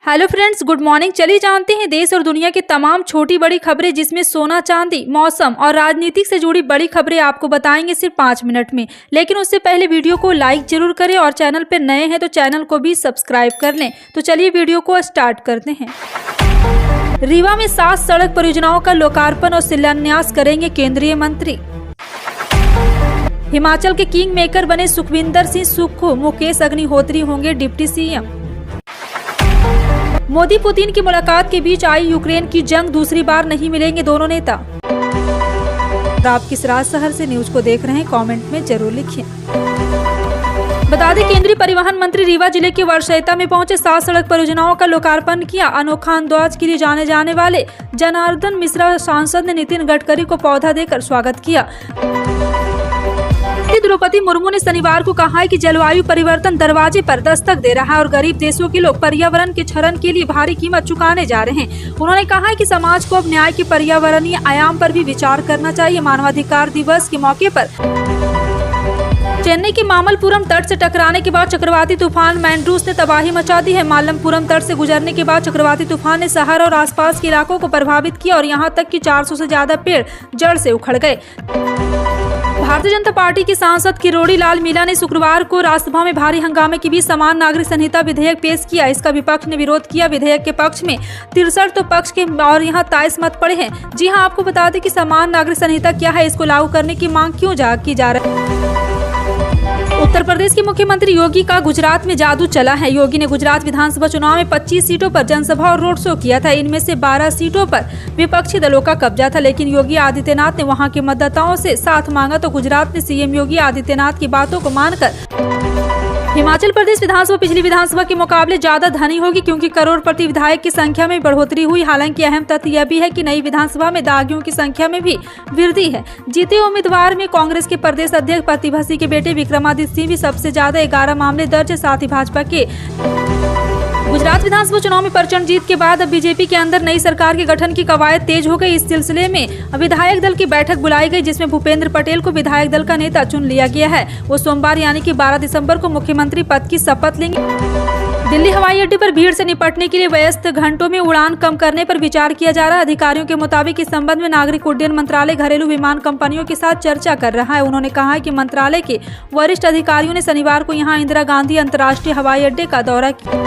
Hello friends, good morning. चलिए जानते हैं देश और दुनिया की तमाम छोटी बड़ी खबरें, जिसमें सोना चांदी, मौसम और राजनीति से जुड़ी बड़ी खबरें आपको बताएंगे सिर्फ 5 मिनट में। लेकिन उससे पहले वीडियो को लाइक जरूर करें और चैनल पर नए हैं तो चैनल को भी सब्सक्राइब कर लें। तो चलिए वीडियो को स्टार्ट करते हैं। रीवा में 7 सड़क परियोजनाओं का लोकार्पण और शिलान्यास करेंगे केंद्रीय मंत्री। हिमाचल के किंग मेकर बने सुखविंदर सिंह सुक्खू, मुकेश अग्निहोत्री होंगे डिप्टी सीएम। मोदी पुतिन की मुलाकात के बीच आई यूक्रेन की जंग, दूसरी बार नहीं मिलेंगे दोनों नेता। आप किस राज शहर से न्यूज को देख रहे हैं, कमेंट में जरूर लिखिए। बता दें, केंद्रीय परिवहन मंत्री रीवा जिले के वर्षैता में पहुंचे 7 सड़क परियोजनाओं का लोकार्पण किया। अनोखा अंदाज के लिए जाने जाने वाले जनार्दन मिश्रा सांसद ने नितिन गडकरी को पौधा देकर स्वागत किया। द्रौपदी मुर्मू ने शनिवार को कहा है कि जलवायु परिवर्तन दरवाजे पर दस्तक दे रहा है और गरीब देशों के लोग पर्यावरण के क्षरण के लिए भारी कीमत चुकाने जा रहे हैं। उन्होंने कहा है कि समाज को अब न्याय के पर्यावरणीय आयाम पर भी विचार करना चाहिए। मानवाधिकार दिवस के मौके पर चेन्नई के मामल्लपुरम तट से टकराने के बाद चक्रवाती तूफान मैंड्रूस ने तबाही मचा दी है। मामल्लपुरम तट से गुजरने के बाद चक्रवाती तूफान ने शहर और आसपास के इलाकों को प्रभावित किया और यहां तक कि 400 से ज्यादा पेड़ जड़ से उखड़ गए। भारतीय जनता पार्टी के सांसद किरोड़ी लाल मीणा ने शुक्रवार को राज्यसभा में भारी हंगामे के बीच समान नागरिक संहिता विधेयक पेश किया। इसका विपक्ष ने विरोध किया। विधेयक के पक्ष में 63 तो पक्ष के और यहाँ 23 मत पड़े हैं। जी हां, आपको बता दें कि समान नागरिक संहिता क्या है, इसको लागू करने की मांग क्यों की जा रही है। उत्तर प्रदेश के मुख्यमंत्री योगी का गुजरात में जादू चला है। योगी ने गुजरात विधानसभा चुनाव में 25 सीटों पर जनसभा और रोड शो किया था। इनमें से 12 सीटों पर विपक्षी दलों का कब्जा था, लेकिन योगी आदित्यनाथ ने वहां के मतदाताओं से साथ मांगा तो गुजरात में सीएम योगी आदित्यनाथ की बातों को मानकर हिमाचल प्रदेश विधानसभा पिछली विधानसभा के मुकाबले ज्यादा धनी होगी, क्योंकि करोड़पति विधायक की संख्या में बढ़ोतरी हुई। हालांकि अहम तथ्य यह भी है कि नई विधानसभा में दागियों की संख्या में भी वृद्धि है। जीते उम्मीदवार में कांग्रेस के प्रदेश अध्यक्ष प्रतिभा सिंह के बेटे विक्रमादित्य सिंह भी सबसे ज्यादा 11 मामले दर्ज है। साथ ही भाजपा के गुजरात विधानसभा चुनाव में प्रचंड जीत के बाद अब बीजेपी के अंदर नई सरकार के गठन की कवायद तेज हो गई। इस सिलसिले में विधायक दल की बैठक बुलाई गई, जिसमें भूपेंद्र पटेल को विधायक दल का नेता चुन लिया गया है। वो सोमवार यानी कि 12 दिसंबर को मुख्यमंत्री पद की शपथ लेंगे। दिल्ली हवाई अड्डे पर भीड़ से निपटने के लिए व्यस्त घंटों में उड़ान कम करने पर विचार किया जा रहा है। अधिकारियों के मुताबिक इस संबंध में नागरिक उड्डयन मंत्रालय घरेलू विमान कंपनियों के साथ चर्चा कर रहा है। उन्होंने कहा है कि मंत्रालय के वरिष्ठ अधिकारियों ने शनिवार को यहां इंदिरा गांधी अंतर्राष्ट्रीय हवाई अड्डे का दौरा किया।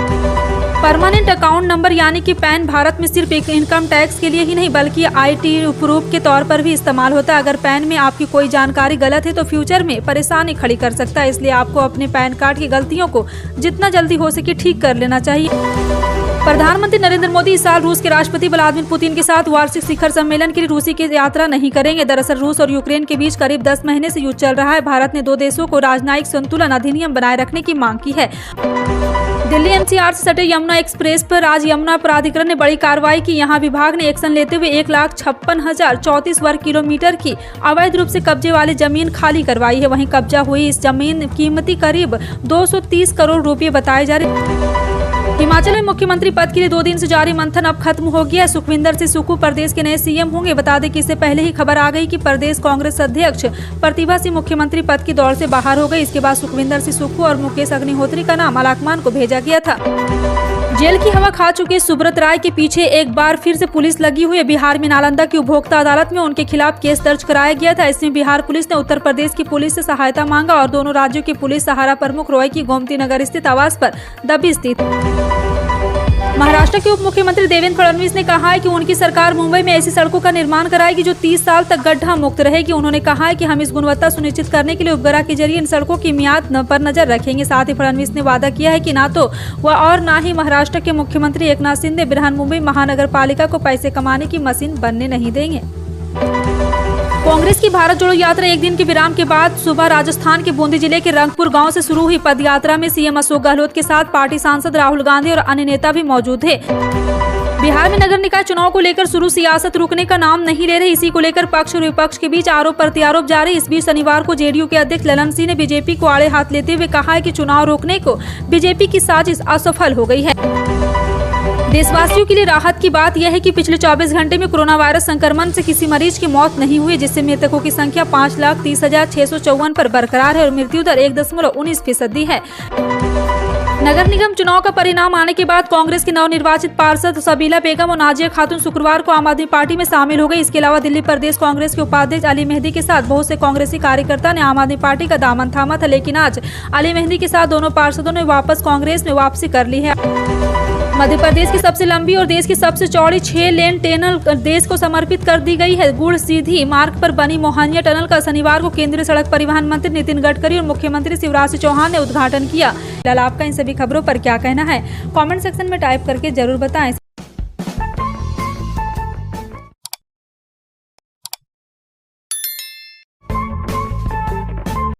परमानेंट अकाउंट नंबर यानी कि पैन भारत में सिर्फ एक इनकम टैक्स के लिए ही नहीं बल्कि आईटी प्रूफ के तौर पर भी इस्तेमाल होता है। अगर पैन में आपकी कोई जानकारी गलत है तो फ्यूचर में परेशानी खड़ी कर सकता है। इसलिए आपको अपने पैन कार्ड की गलतियों को जितना जल्दी हो सके ठीक कर लेना चाहिए। प्रधानमंत्री नरेंद्र मोदी इस साल रूस के राष्ट्रपति व्लादिमीर पुतिन के साथ वार्षिक शिखर सम्मेलन के लिए रूसी की यात्रा नहीं करेंगे। दरअसल रूस और यूक्रेन के बीच करीब 10 महीने से युद्ध चल रहा है। भारत ने 2 देशों को राजनयिक संतुलन अधिनियम बनाए रखने की मांग की है। दिल्ली एनसीआर से सटे यमुना एक्सप्रेस पर आज यमुना प्राधिकरण ने बड़ी कार्रवाई की। यहाँ विभाग ने एक्शन लेते हुए 1,56,034 वर्ग किलोमीटर की अवैध रूप से कब्जे वाली जमीन खाली करवाई है। वहीं कब्जा हुई इस जमीन कीमती करीब 230 करोड़ रुपए बताए जा रहे। हिमाचल में मुख्यमंत्री पद के लिए 2 दिन से जारी मंथन अब खत्म हो गया है। सुखविंदर सिंह सुक्खू प्रदेश के नए सीएम होंगे। बता दें कि इससे पहले ही खबर आ गई कि प्रदेश कांग्रेस अध्यक्ष प्रतिभा सिंह मुख्यमंत्री पद की दौड़ से बाहर हो गई। इसके बाद सुखविंदर सिंह सुक्खू और मुकेश अग्निहोत्री का नाम आलाकमान को भेजा गया था। जेल की हवा खा चुके सुब्रत राय के पीछे एक बार फिर से पुलिस लगी हुई है। बिहार में नालंदा की उपभोक्ता अदालत में उनके खिलाफ केस दर्ज कराया गया था। इसमें बिहार पुलिस ने उत्तर प्रदेश की पुलिस से सहायता मांगा और दोनों राज्यों की पुलिस सहारा प्रमुख रॉय की गोमती नगर स्थित आवास पर दबिश दी। महाराष्ट्र के उप मुख्यमंत्री देवेंद्र फडणवीस ने कहा है कि उनकी सरकार मुंबई में ऐसी सड़कों का निर्माण कराएगी जो 30 साल तक गड्ढा मुक्त रहेगी। उन्होंने कहा है कि हम इस गुणवत्ता सुनिश्चित करने के लिए उपग्रह के जरिए इन सड़कों की मियाद पर नजर रखेंगे। साथ ही फडणवीस ने वादा किया है कि ना तो वह और ना ही महाराष्ट्र के मुख्यमंत्री एकनाथ शिंदे बृहन्मुंबई महानगर पालिका को पैसे कमाने की मशीन बनने नहीं देंगे। कांग्रेस की भारत जोड़ो यात्रा एक दिन के विराम के बाद सुबह राजस्थान के बूंदी जिले के रंगपुर गांव से शुरू हुई। पद यात्रा में सीएम अशोक गहलोत के साथ पार्टी सांसद राहुल गांधी और अन्य नेता भी मौजूद थे। बिहार में नगर निकाय चुनाव को लेकर शुरू सियासत रुकने का नाम नहीं ले रही। इसी को लेकर पक्ष और विपक्ष के बीच आरोप प्रत्यारोप जारी। इस बीच शनिवार को जेडीयू के अध्यक्ष ललन सिंह ने बीजेपी को आड़े हाथ लेते हुए कहा है कि चुनाव रोकने को बीजेपी की साजिश असफल हो गई है। देशवासियों के लिए राहत की बात यह है कि पिछले 24 घंटे में कोरोना वायरस संक्रमण से किसी मरीज की मौत नहीं हुई, जिससे मृतकों की संख्या 5,30,654 पर बरकरार है और मृत्यु दर 1.19% है। नगर निगम चुनाव का परिणाम आने के बाद कांग्रेस की नवनिर्वाचित पार्षद सबीला बेगम और नाजिया खातून शुक्रवार को आम आदमी पार्टी में शामिल हो गई। इसके अलावा दिल्ली प्रदेश कांग्रेस के उपाध्यक्ष अली मेहंदी के साथ बहुत से कांग्रेसी कार्यकर्ता ने आम आदमी पार्टी का दामन थामा था, लेकिन आज अली मेहंदी के साथ दोनों पार्षदों ने वापस कांग्रेस में वापसी कर ली है। मध्य प्रदेश की सबसे लंबी और देश की सबसे चौड़ी 6 लेन टनल देश को समर्पित कर दी गई है। गुड़ सीधी मार्ग पर बनी मोहनिया टनल का शनिवार को केंद्रीय सड़क परिवहन मंत्री नितिन गडकरी और मुख्यमंत्री शिवराज सिंह चौहान ने उद्घाटन किया। फिलहाल आपका इन सभी खबरों पर क्या कहना है, कमेंट सेक्शन में टाइप करके जरूर बताएं।